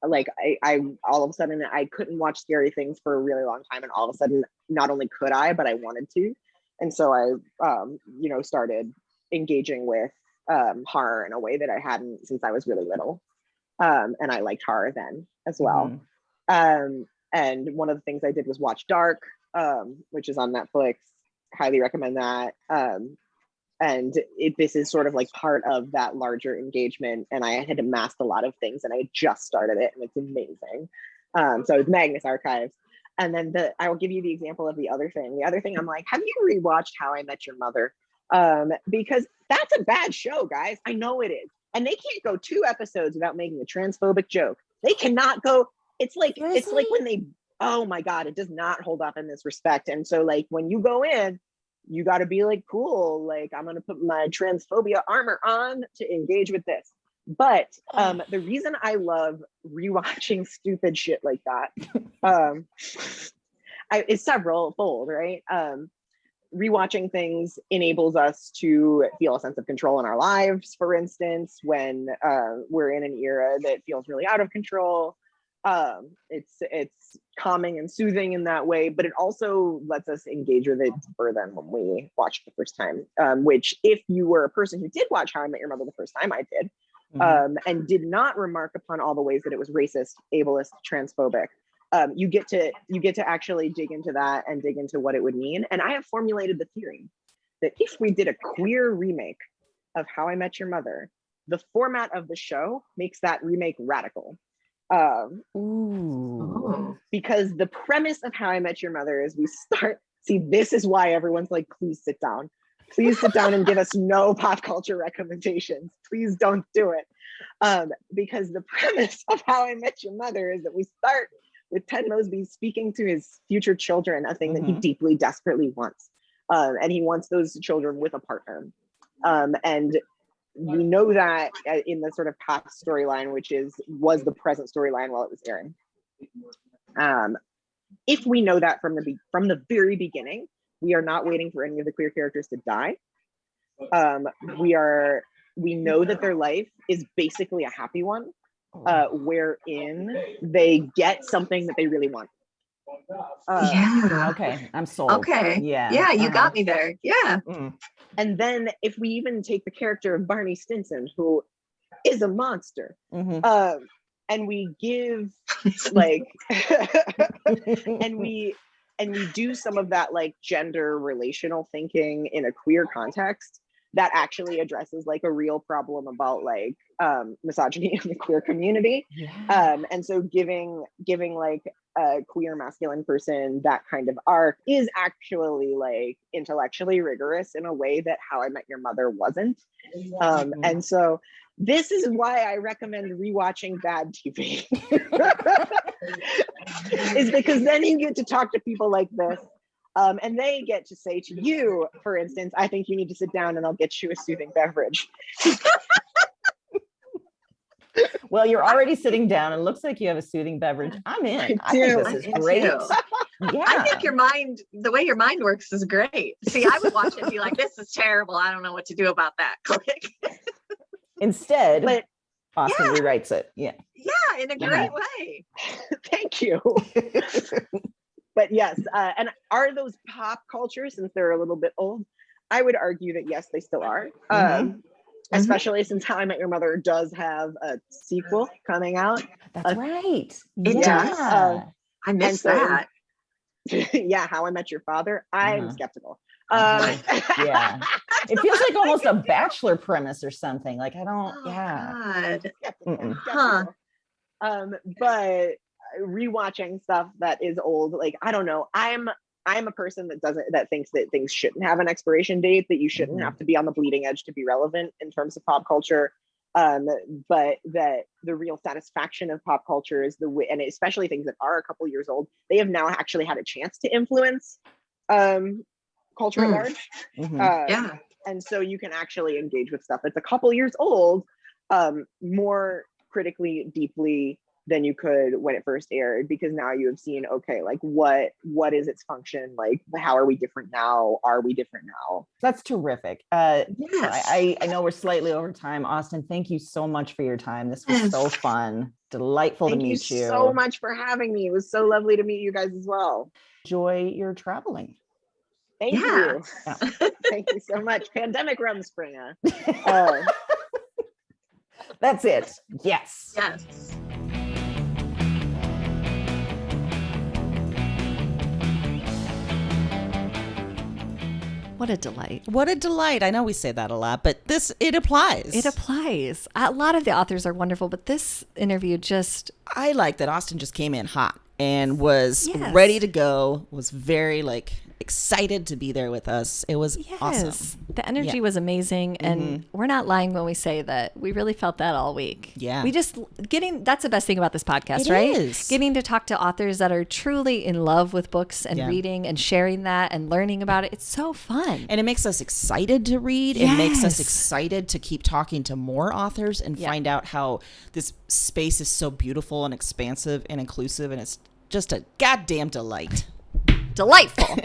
Like I all of a sudden I couldn't watch scary things for a really long time, and all of a sudden not only could I, but I wanted to. And so I started engaging with horror in a way that I hadn't since I was really little. And I liked horror then as well. And one of the things I did was watch Dark, which is on Netflix. Highly recommend that. And this is sort of like part of that larger engagement. And I had amassed a lot of things, and I just started it, and it's amazing. So it's Magnus Archives. And then I will give you the example of the other thing. The other thing, I'm like, have you rewatched How I Met Your Mother? Because that's a bad show, guys. I know it is. And they can't go 2 episodes without making a transphobic joke. They cannot go. It's like when they, oh my God, it does not hold up in this respect. And so like when you go in, you got to be like, cool, like I'm going to put my transphobia armor on to engage with this. But the reason I love rewatching stupid shit like that is several fold, right? Rewatching things enables us to feel a sense of control in our lives, for instance, when we're in an era that feels really out of control. It's calming and soothing in that way, but it also lets us engage with it deeper than when we watched the first time, which if you were a person who did watch How I Met Your Mother the first time, I did, and did not remark upon all the ways that it was racist, ableist, transphobic, you get to actually dig into that and dig into what it would mean. And I have formulated the theory that if we did a queer remake of How I Met Your Mother, the format of the show makes that remake radical. Because the premise of How I Met Your Mother is this is why everyone's like, please sit down. Please sit down and give us no pop culture recommendations. Please don't do it. Because the premise of How I Met Your Mother is that we start with Ted Mosby speaking to his future children, a thing that he deeply, desperately wants. And he wants those children with a partner. And we know that in the sort of past storyline, which was the present storyline while it was airing. If we know that from the very beginning, we are not waiting for any of the queer characters to die. We know that their life is basically a happy one, wherein they get something that they really want. Okay, I'm sold. Okay. Yeah, you got me there. Yeah. And then if we even take the character of Barney Stinson, who is a monster, and we give like and we do some of that like gender relational thinking in a queer context that actually addresses like a real problem about like misogyny in the queer community. And so giving like a queer masculine person that kind of arc is actually like intellectually rigorous in a way that How I Met Your Mother wasn't. And so this is why I recommend rewatching bad TV. Is because then you get to talk to people like this. And they get to say to you, for instance, I think you need to sit down and I'll get you a soothing beverage. Well, you're already sitting down and it looks like you have a soothing beverage. I'm in. I think this is great. Yeah. I think the way your mind works is great. See, I would watch it and be like, this is terrible. I don't know what to do about that. Click. Instead, but Austin rewrites it. Yeah, in a great way. Thank you. But yes, and are those pop culture since they're a little bit old? I would argue that yes, they still are. Especially since How I Met Your Mother does have a sequel coming out. That's right. It does. I missed that. Yeah, How I Met Your Father. I'm skeptical. Yeah, it feels like almost a Bachelor premise or something. Like I don't. God. But rewatching stuff that is old, like I don't know. I'm a person that thinks that things shouldn't have an expiration date, that you shouldn't have to be on the bleeding edge to be relevant in terms of pop culture. But that the real satisfaction of pop culture is the way, and especially things that are a couple years old, they have now actually had a chance to influence culture at large. Mhm. And so you can actually engage with stuff that's a couple years old more critically, deeply than you could when it first aired, because now you have seen, okay, like what is its function? Like, how are we different now? Are we different now? That's terrific. Yes. I know we're slightly over time. Austin, thank you so much for your time. This was so fun. Delightful Thank to you meet you. so much for having me. It was so lovely to meet you guys as well. Enjoy your traveling. Thank Yeah. you. Thank you so much. Pandemic Rumspringa. That's it. Yes. Yes. What a delight. What a delight. I know we say that a lot, but it applies. It applies. A lot of the authors are wonderful, but this interview just... I like that Austin just came in hot and was Yes. ready to go, was very excited to be there with us. It was awesome. The energy Yeah. was amazing, and we're not lying when we say that we really felt that all week. Yeah. We just that's the best thing about this podcast, It right? is. Getting to talk to authors that are truly in love with books and Yeah. reading and sharing that and learning about it. It's so fun. And it makes us excited to read. It makes us Yes. excited to keep talking to more authors and find out how this space is so beautiful and expansive and inclusive. And it's just a goddamn delight. Delightful.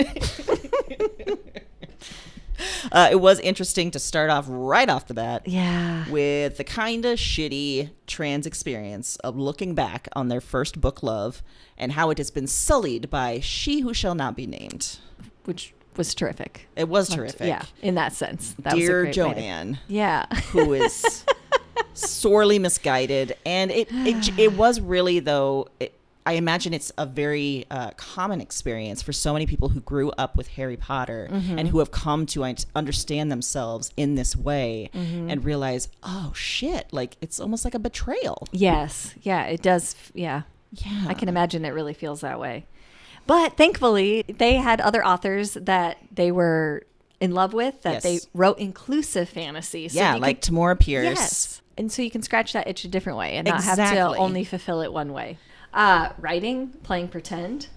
It was interesting to start off right off the bat Yeah. with the kind of shitty trans experience of looking back on their first book love and how it has been sullied by She Who Shall Not Be Named. Which was terrific. It was terrific. Yeah, in that sense. That was a Dear great way to- Joanne, Yeah. who is sorely misguided. And it was really, though, I imagine it's a very common experience for so many people who grew up with Harry Potter and who have come to understand themselves in this way and realize, oh, shit, it's almost like a betrayal. Yes. Yeah, it does. Yeah. Yeah. I can imagine it really feels that way. But thankfully, they had other authors that they were in love with, that they Yes. wrote inclusive fantasy. So Yeah, you like could, Tamora Pierce. yes. And so you can scratch that itch a different way and not have to Exactly. only fulfill it one way. Writing, playing pretend.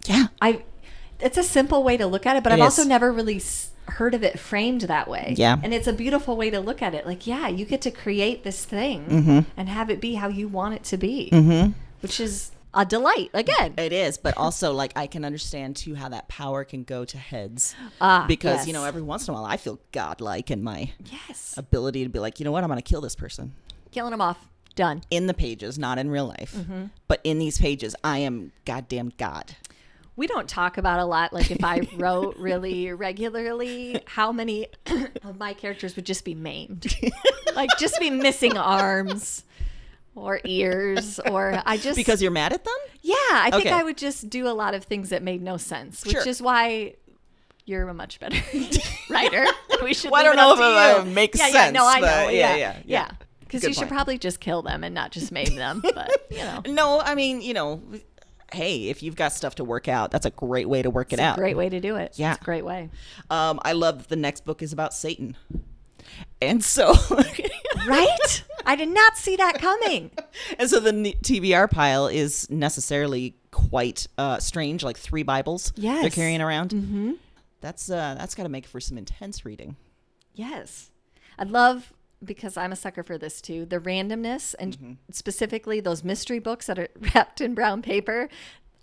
Yeah. It's a simple way to look at it, but It I've also is. never really heard of it framed that way. Yeah. And it's a beautiful way to look at it. You get to create this thing and have it be how you want it to be, which is a delight again. It is, but also I can understand too how that power can go to heads because yes. every once in a while I feel godlike in my Yes. ability to be like, you know what, I'm going to kill this person Killing them off. Done. in the pages, not in real life, but in these pages, I am goddamn God. We don't talk about a lot, if I wrote really regularly, how many of my characters would just be maimed. Just be missing arms or ears, or I just... Because you're mad at them? Yeah, I think Okay. I would just do a lot of things that made no sense, which Sure. is why you're a much better writer. We should Well, I leave don't it know up if to it you. makes Yeah, sense. no, I know. but Yeah. Because Good you should point. probably just kill them and not just maim them. But, No, I mean, hey, if you've got stuff to work out, that's a great way to work it it's a out. great way to do it. Yeah. It's a great way. I love that the next book is about Satan. And so... Right? I did not see that coming. And so the TBR pile is necessarily quite strange, 3 Bibles they're Yes. carrying around. Mm-hmm. That's got to make for some intense reading. Yes. I love, because I'm a sucker for this too, the randomness and specifically those mystery books that are wrapped in brown paper.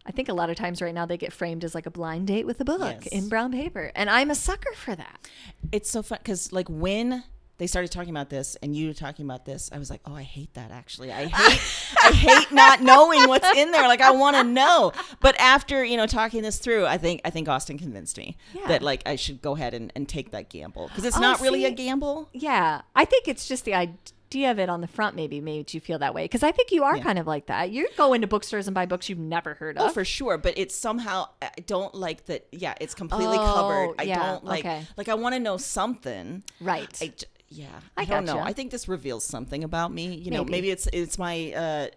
I think a lot of times right now they get framed as a blind date with a book Yes. in brown paper. And I'm a sucker for that. It's so fun because when they started talking about this and you were talking about this, I was like, oh, I hate that actually. I hate not knowing what's in there. I want to know. But after, talking this through, I think Austin convinced me that I should go ahead and take that gamble because it's not really a gamble. Yeah. I think it's just the idea of it on the front maybe made you feel that way. Because I think you are kind of like that. You go into bookstores and buy books you've never heard of. Oh, for sure. But it's somehow, I don't like that. Yeah, it's completely covered. I don't like, I want to know something. Right. I don't know. gotcha. I think this reveals something about me. Maybe. Maybe it's my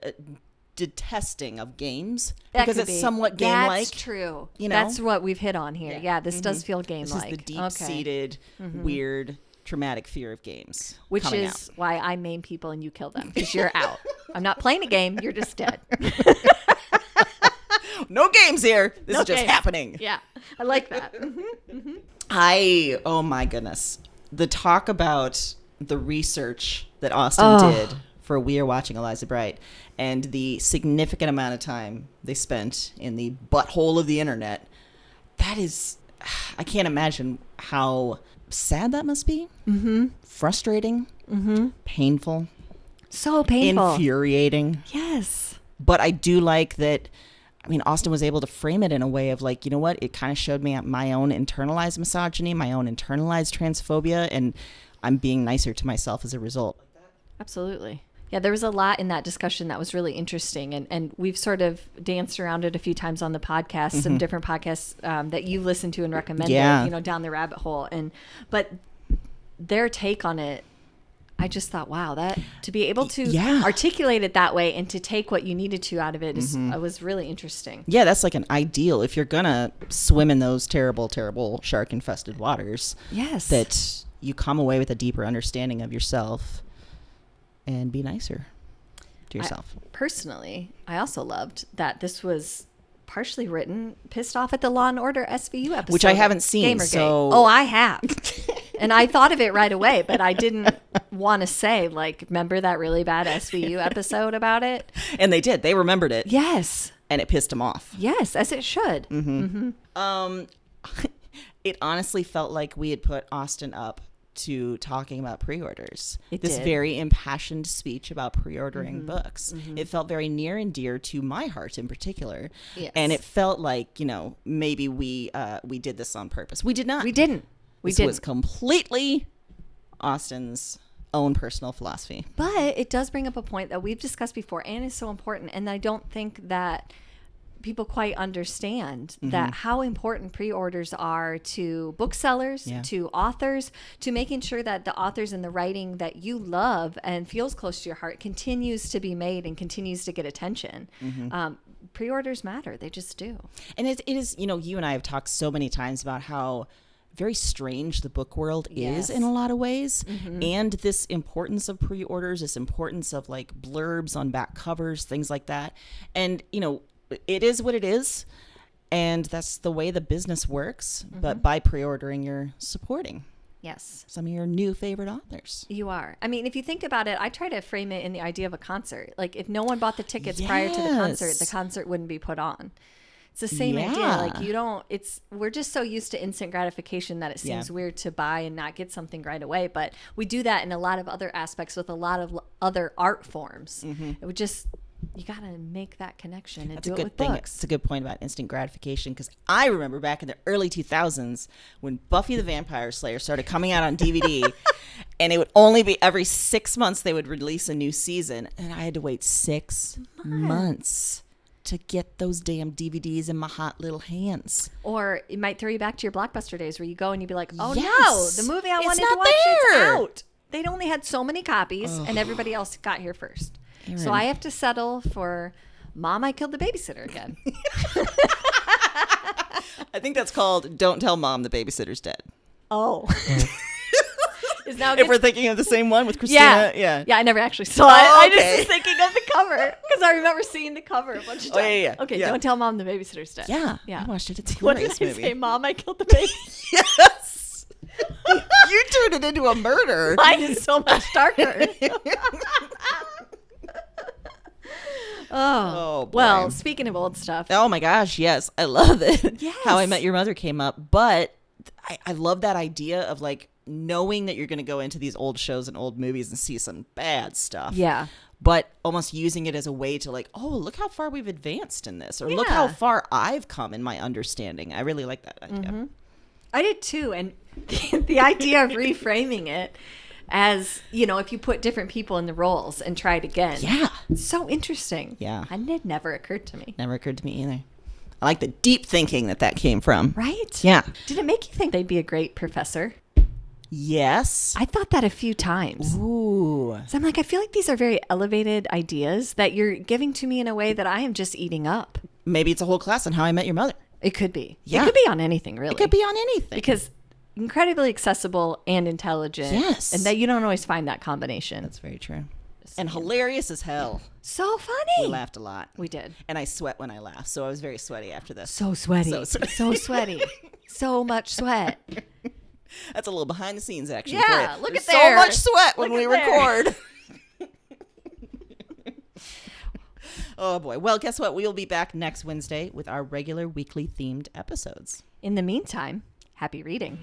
detesting of games That because could it's be. somewhat game-like. That's true. you know? That's what we've hit on here. Yeah, this does feel This game-like. is the deep-seated, weird, traumatic fear of games. Which coming is out. why I maim people and you kill them because you're out. I'm not playing a game. You're just dead. No games here. This No is just games. happening. Yeah, I like that. Oh my goodness. The talk about the research that Austin did for We Are Watching Eliza Bright and the significant amount of time they spent in the butthole of the internet. That is, I can't imagine how sad that must be. Mm-hmm. Frustrating. Mm-hmm. Painful. So painful. Infuriating. Yes. But I do like that. I mean, Austin was able to frame it in a way of like, you know what? It kind of showed me my own internalized misogyny, my own internalized transphobia, and I'm being nicer to myself as a result. Absolutely. Yeah, there was a lot in that discussion that was really interesting. And we've sort of danced around it a few times on the podcast, some different podcasts that you've listened to and recommended, down the rabbit hole. But their take on it, I just thought, wow, that to be able to articulate it that way and to take what you needed to out of it was really interesting. Yeah, that's like an ideal. If you're going to swim in those terrible, terrible shark-infested waters, Yes. that you come away with a deeper understanding of yourself and be nicer to yourself. Personally, I also loved that this was partially written pissed off at the Law and Order SVU episode. Which I haven't seen, Gamergate. so... Oh, I have. And I thought of it right away, but I didn't want to say, like, remember that really bad SVU episode about it? And they did. They remembered it. Yes. And it pissed them off. Yes, as it should. It honestly felt like we had put Austin up to talking about pre-orders. This did. very impassioned speech about pre-ordering books. It felt very near and dear to my heart in particular. Yes. And it felt like, maybe we did this on purpose. We did not. We didn't. This was completely Austin's own personal philosophy. But it does bring up a point that we've discussed before and is so important. And I don't think that people quite understand that how important pre-orders are to booksellers, to authors, to making sure that the authors and the writing that you love and feels close to your heart continues to be made and continues to get attention. Pre-orders matter. They just do. And it is, you and I have talked so many times about how very strange the book world is in a lot of ways. And this importance of pre-orders, this importance of like blurbs on back covers, things like that. And, it is what it is. And that's the way the business works. But by pre-ordering, you're supporting some of your new favorite authors. You are. I mean, if you think about it, I try to frame it in the idea of a concert. Like if no one bought the tickets prior to the concert wouldn't be put on. It's the same idea. Like we're just so used to instant gratification that it seems weird to buy and not get something right away. But we do that in a lot of other aspects with a lot of other art forms. It would just, you got to make that connection and do it with books. It's a good point about instant gratification, because I remember back in the early 2000s when Buffy the Vampire Slayer started coming out on DVD and it would only be every 6 months they would release a new season, and I had to wait 6 months to get those damn DVDs in my hot little hands. Or it might throw you back to your Blockbuster days where you go and you'd be like, oh Yes. no, the movie I It's wanted not to watch is there. out. They'd only had so many copies and everybody else got here first. So I have to settle for Mom, I Killed the Babysitter again. I think that's called Don't Tell Mom the Babysitter's Dead. Oh. Is now If we're thinking of the same one with Christina. Yeah, I never actually saw it. I just was thinking of the cover because I remember seeing the cover a bunch of times. Okay, Don't Tell Mom the Babysitter's Dead. Yeah. I watched it. It's a What did glorious I movie. say? Mom, I Killed the Baby. Yes. You turned it into a murder. Mine is so much darker. Oh, boy. Well, speaking of old stuff. Oh my gosh, yes. I love it. Yes. How I Met Your Mother came up. But I love that idea of like knowing that you're going to go into these old shows and old movies and see some bad stuff. Yeah. But almost using it as a way to like, oh, look how far we've advanced in this. Or look how far I've come in my understanding. I really like that idea. I did too. And the idea of reframing it as, if you put different people in the roles and try it again. Yeah. It's so interesting. Yeah. And it never occurred to me. Never occurred to me either. I like the deep thinking that came from. Right? Yeah. Did it make you think they'd be a great professor? Yes. I thought that a few times. Ooh. So I'm like, I feel like these are very elevated ideas that you're giving to me in a way that I am just eating up. Maybe it's a whole class on How I Met Your Mother. It could be. Yeah. It could be on anything, really. It could be on anything. Because incredibly accessible and intelligent. Yes. And that you don't always find that combination. That's very true. And hilarious as hell. So We funny. laughed a lot. We did. And I sweat when I laugh, so I was very sweaty after this. So sweaty. So sweaty. So sweaty. So much sweat. That's a little behind the scenes action. Yeah, for you. look There's at there. so much sweat when Look we at there. record. Oh boy. Well, guess what? We will be back next Wednesday with our regular weekly themed episodes. In the meantime, happy reading.